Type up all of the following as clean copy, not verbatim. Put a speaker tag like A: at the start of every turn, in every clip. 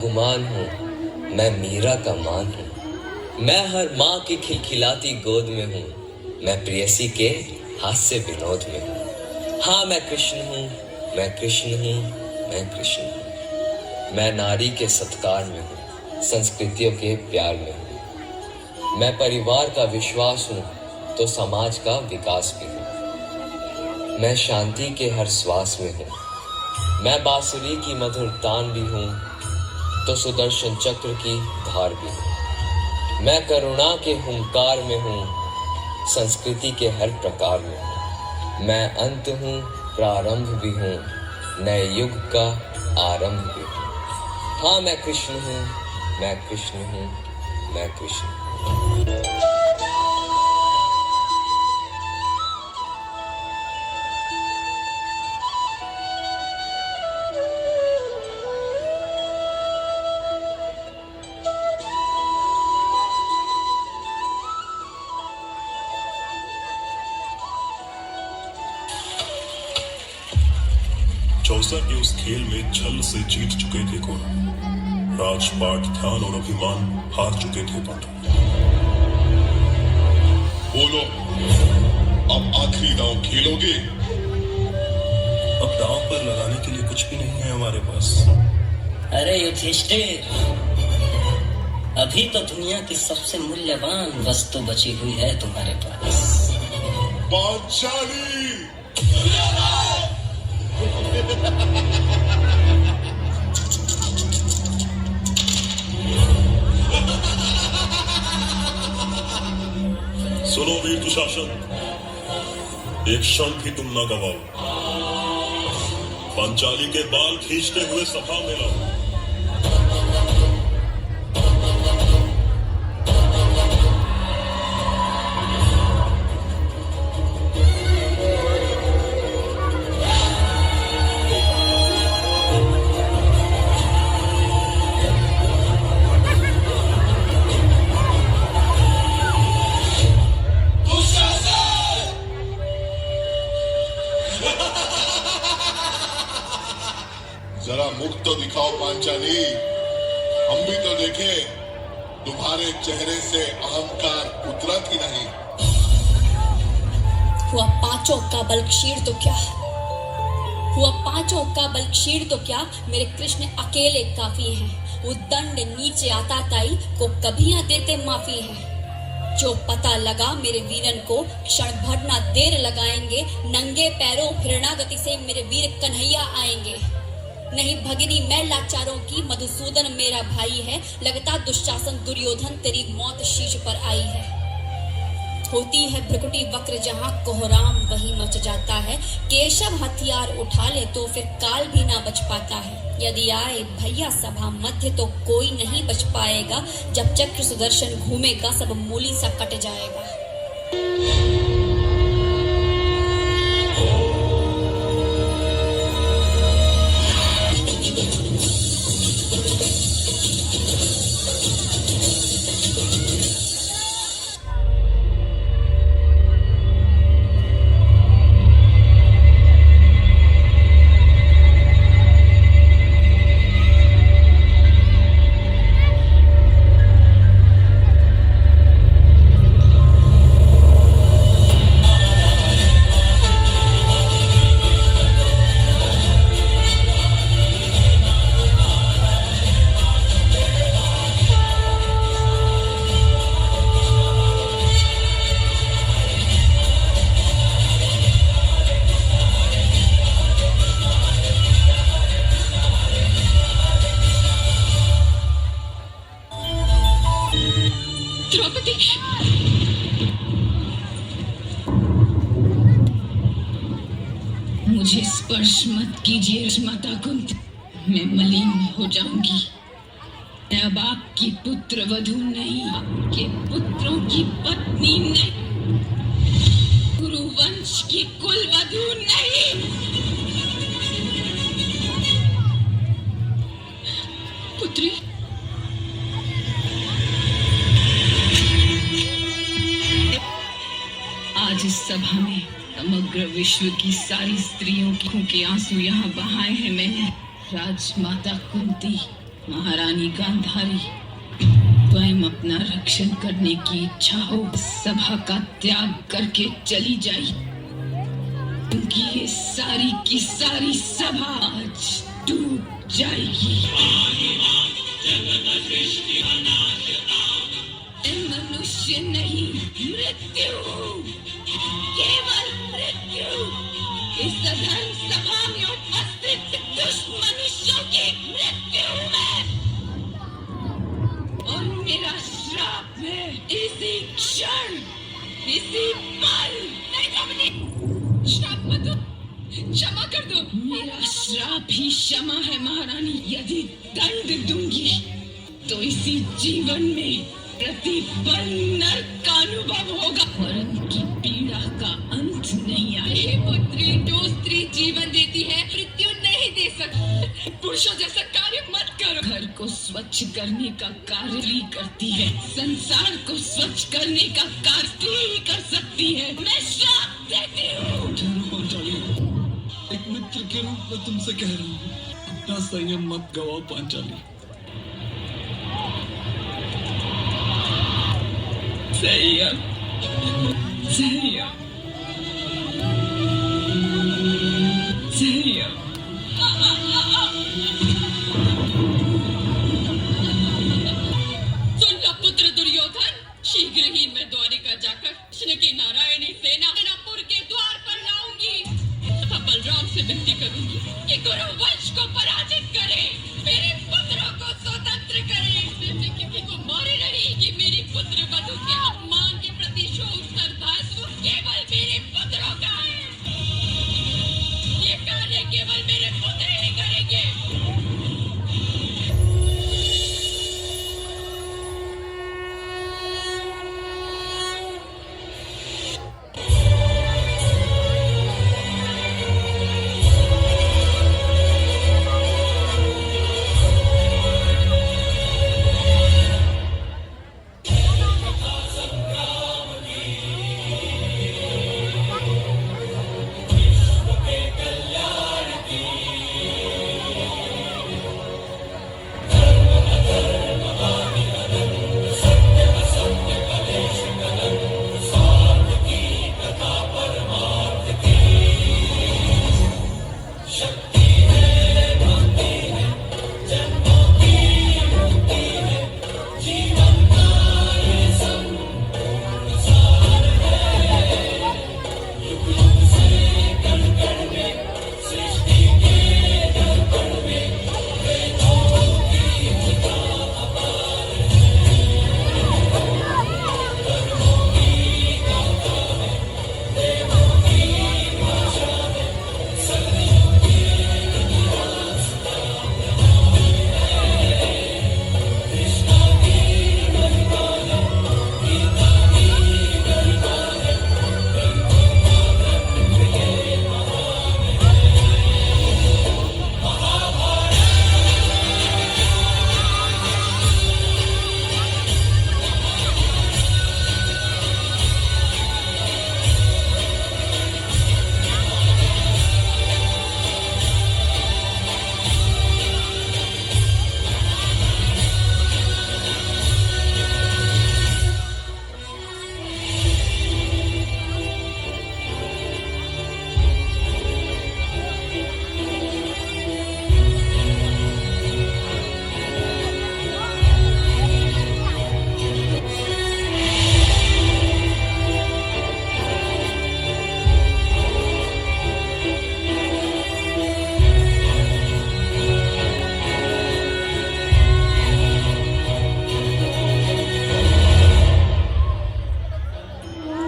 A: गुमान हूँ, मैं मीरा का मान हूँ। मैं हर माँ की खिलखिलाती गोद में हूँ। मैं प्रेयसी के हास्य विनोद में हूँ। हाँ मैं कृष्ण हूँ, मैं कृष्ण हूँ, मैं कृष्ण हूँ। मैं नारी के सत्कार में हूँ, संस्कृतियों के प्यार में हूँ। मैं परिवार का विश्वास हूँ तो समाज का विकास भी हूँ। मैं शांति के हर श्वास में हूँ। मैं बांसुरी की मधुर तान भी हूँ तो सुदर्शन चक्र की धार भी हूँ। मैं करुणा के हुंकार में हूँ, संस्कृति के हर प्रकार में हूँ। मैं अंत हूँ, प्रारंभ भी हूँ, नए युग का आरंभ भी हूँ। हाँ मैं कृष्ण हूँ, मैं कृष्ण हूँ, मैं कृष्ण हूँ।
B: चौसर के उस खेल में छल से जीत चुके थे कौरव। राजपाट, ध्यान और अभिमान हार चुके थे पांडव।
C: बोलो, अब आखिरी दांव खेलोगे?
B: अब दांव पर लगाने के लिए कुछ भी नहीं है हमारे पास।
D: अरे युधिष्ठिर, अभी तो दुनिया की सबसे मूल्यवान वस्तु बची हुई है तुम्हारे पास।
C: पांचाली!
B: सुनो वीर दुशासन, एक क्षण भी तुम न गवाओ। पांचाली के बाल खींचते हुए सभा में लाओ।
C: जरा मुख तो दिखाओ पांचाली, हम भी तो देखें तुम्हारे चेहरे से अहंकार उतरा कि नहीं।
E: हुआ पांचों का बल क्षीण तो क्या, हुआ पांचों का बल क्षीण तो क्या, मेरे कृष्ण अकेले काफी हैं। वो दंड नीचे आता ताई को कभी न देते माफी है। जो पता लगा मेरे वीरन को, क्षण भर ना देर लगाएंगे। नंगे पैरों फिरना गति से मेरे वीर कन्हैया आएंगे। नहीं भगिनी मैं लाचारों की, मधुसूदन मेरा भाई है। लगता दुशासन दुर्योधन तेरी मौत शीश पर आई है। होती है भ्रिकुटी वक्र जहाँ कोहराम वही मच जाता है। केशव हथियार उठा ले तो फिर काल भी ना बच पाता है। यदि आए भैया सभा मध्य तो कोई नहीं बच पाएगा। जब चक्र सुदर्शन घूमेगा सब मूली सा कट जाएगा।
F: द्रौपदी, मुझे स्पर्श मत कीजिए माता कुंती, मैं मलिन हो जाऊंगी। मैं अब आपकी पुत्र वधू नहीं, आपके पुत्रों की पत्नी नहीं, गुरुवंश की कुल वधू नहीं। पुत्री, आज इस सभा में समग्र विश्व की सारी स्त्रियों के आंसू यहाँ बहाए हैं मैंने। राजमाता कुंती, महारानी गांधारी, स्वयं अपना रक्षण करने की इच्छा हो, सभा का त्याग करके चली जाई, क्योंकि ये सारी की सारी सभा आज डूब जाएगी। मनुष्य नहीं, मृत्यु, केवल मृत्यु। इस अधर्म सभा में उपस्थित दुष्ट मनुष्यों की मृत्यु है और मेरा श्राप है इसी क्षण, इसी पल। श्राप मत दो, क्षमा कर दो। मेरा श्राप ही क्षमा है महारानी। यदि दंड दूंगी तो इसी जीवन में प्रतिपल नरक का अनुभव होगा और उनकी पीड़ा का अंत नहीं आए। पुत्री, जो स्त्री जीवन देती है मृत्यु नहीं दे सकती। पुरुषों जैसा कार्य मत करो। घर को स्वच्छ करने का कार्य स्त्री करती है, संसार को स्वच्छ करने का कार्य स्त्री ही कर सकती है। मैं श्राप देती हूँ।
G: पांचाली, एक मित्र के रूप में तुमसे कह रहा हूँ, अपना संयम मत गवाओ पांचाली। संयम, संयम, संयम।
E: सुन लो पुत्र दुर्योधन, शीघ्र ही मैं द्वारिका जाकर कृष्ण की नारायणी सेना हस्तिनापुर के द्वार पर लाऊंगी तथा बलराम से विनती करूंगी कि कुरु वंश को पराजित करे, मेरे पुत्रों को स्वतंत्र करे। इसमें से किसी को मारे नहीं कि मेरी पुत्र वधु के अपमान के प्रतिशोध श्रद्धात्व केवल मेरे पुत्रों का है। ये कार्य केवल मेरे पुत्र ही करेंगे।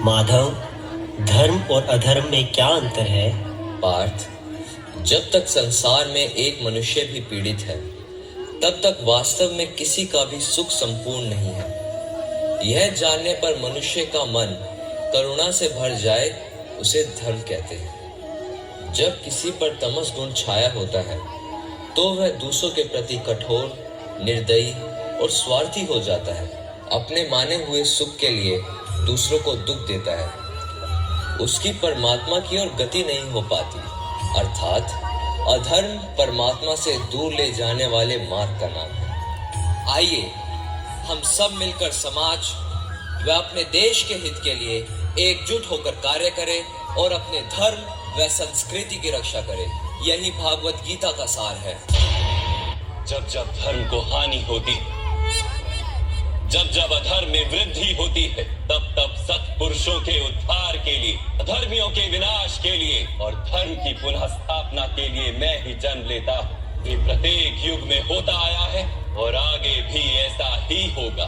H: माधव, धर्म और अधर्म में क्या अंतर है?
A: पार्थ, जब तक संसार में एक मनुष्य भी पीड़ित है तब तक वास्तव में किसी का भी सुख संपूर्ण नहीं है। यह जानने पर मनुष्य का मन करुणा से भर जाए उसे धर्म कहते हैं। जब किसी पर तमस गुण छाया होता है तो वह दूसरों के प्रति कठोर, निर्दयी और स्वार्थी हो जाता है। अपने माने हुए सुख के लिए दूसरों को दुख देता है। उसकी परमात्मा की ओर गति नहीं हो पाती, अर्थात अधर्म परमात्मा से दूर ले जाने वाले मार्ग का नाम है। आइए हम सब मिलकर समाज व अपने देश के हित के लिए एकजुट होकर कार्य करें और अपने धर्म व संस्कृति की रक्षा करें। यही भागवत गीता का सार है।
I: जब जब धर्म को हानि होती है, जब जब अधर्म में वृद्धि होती है, तब तब सत्पुरुषों के उद्धार के लिए, अधर्मियों के विनाश के लिए और धर्म की पुनः स्थापना के लिए मैं ही जन्म लेता हूँ। ये प्रत्येक युग में होता आया है और आगे भी ऐसा ही होगा।